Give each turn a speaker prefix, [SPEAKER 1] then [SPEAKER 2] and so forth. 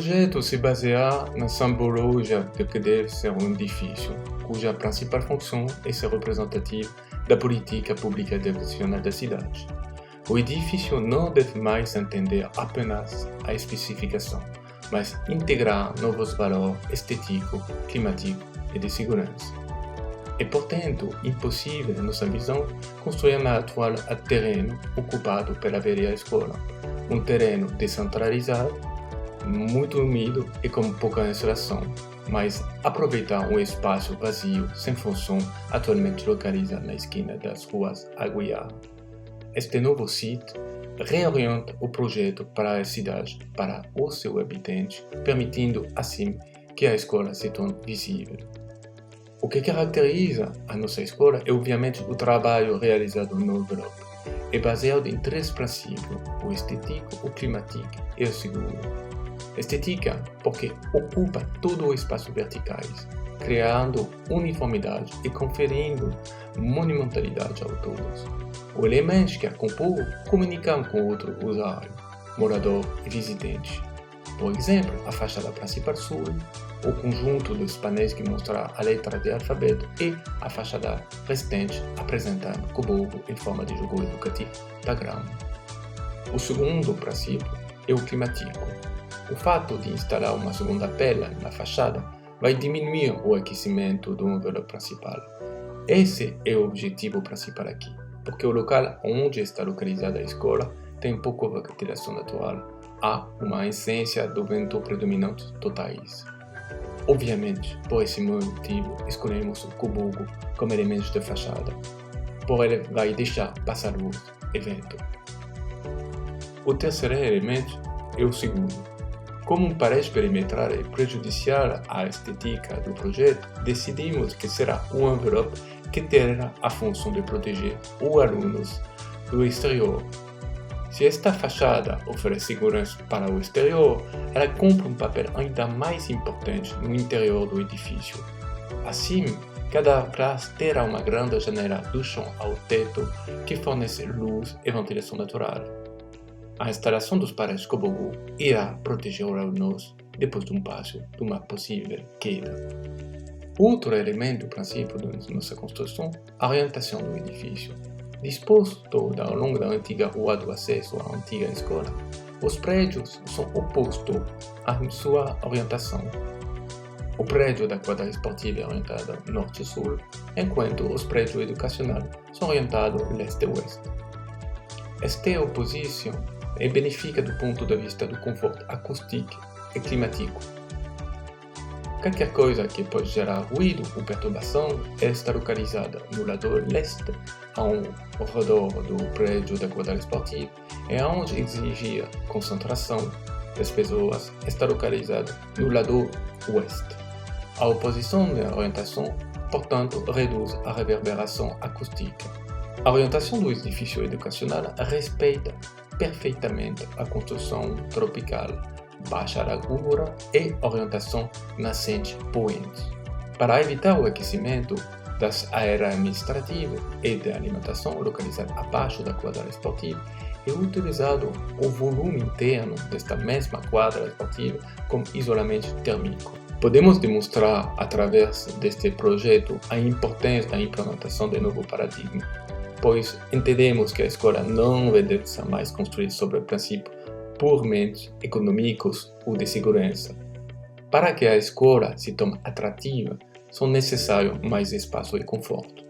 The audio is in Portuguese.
[SPEAKER 1] projeto se baseia na simbologia do que deve ser um edifício, cuja principal função é ser representativo da política pública habitacional da cidade. O edifício não deve mais entender apenas a especificação, mas integrar novos valores estéticos, climáticos e de segurança. É, portanto, impossível, nossa visão, construir na atual terreno ocupado pela velha escola, um terreno descentralizado, muito úmido e com pouca insolação, mas aproveitar um espaço vazio sem função atualmente localizado na esquina das ruas Aguiar. Este novo site reorienta o projeto para a cidade, para os seus habitantes, permitindo assim que a escola se torne visível. O que caracteriza a nossa escola é obviamente o trabalho realizado no envelope. É baseado em 3 princípios: o estético, o climático e o seguro. Estética, porque ocupa todo o espaço verticais, criando uniformidade e conferindo monumentalidade a todos. Os elementos que a compõem comunicam com outro usuário, morador e visitante. Por exemplo, a fachada principal sul, o conjunto dos painéis que mostra a letra de alfabeto e a fachada restante apresentando Coburgo em forma de jogo educativo da grama. O segundo princípio é o climático. O fato de instalar uma segunda pela na fachada vai diminuir o aquecimento do envelope principal. Esse é o objetivo principal aqui, porque o local onde está localizada a escola tem pouca ventilação natural, há uma essência do vento predominante totais. Obviamente, por esse motivo, escolhemos o Coburgo como elemento de fachada, por ele vai deixar passar luz e vento. O terceiro elemento é o seguro. Como parece perimetral e prejudicial à estética do projeto, decidimos que será um envelope que terá a função de proteger os alunos do exterior. Se esta fachada oferece segurança para o exterior, ela cumpre um papel ainda mais importante no interior do edifício. Assim, cada classe terá uma grande janela do chão ao teto que fornece luz e ventilação natural. A instalação dos painéis Coburgo irá proteger os alunos depois de passo de uma possível queda. Outro elemento princípio de nossa construção é a orientação do edifício. Disposto ao longo da antiga rua do acesso à antiga escola, os prédios são opostos à sua orientação. O prédio da quadra esportiva é orientado norte-sul, enquanto os prédios educacionais são orientados leste-oeste. Esta oposição é benéfica do ponto de vista do conforto acústico e climático. Qualquer coisa que pode gerar ruído ou perturbação está localizada no lado leste, ao redor do prédio da quadra esportiva, e onde exigir concentração das pessoas está localizada no lado oeste. A oposição da orientação, portanto, reduz a reverberação acústica. A orientação do edifício educacional respeita perfeitamente a construção tropical, baixa largura e orientação nascente poente. Para evitar o aquecimento das áreas administrativas e de alimentação localizadas abaixo da quadra esportiva, é utilizado o volume interno desta mesma quadra esportiva como isolamento térmico. Podemos demonstrar, através deste projeto, a importância da implementação de novo paradigma, pois entendemos que a escola não deve ser mais construída sobre princípios puramente econômicos ou de segurança. Para que a escola se torne atrativa, são necessários mais espaço e conforto.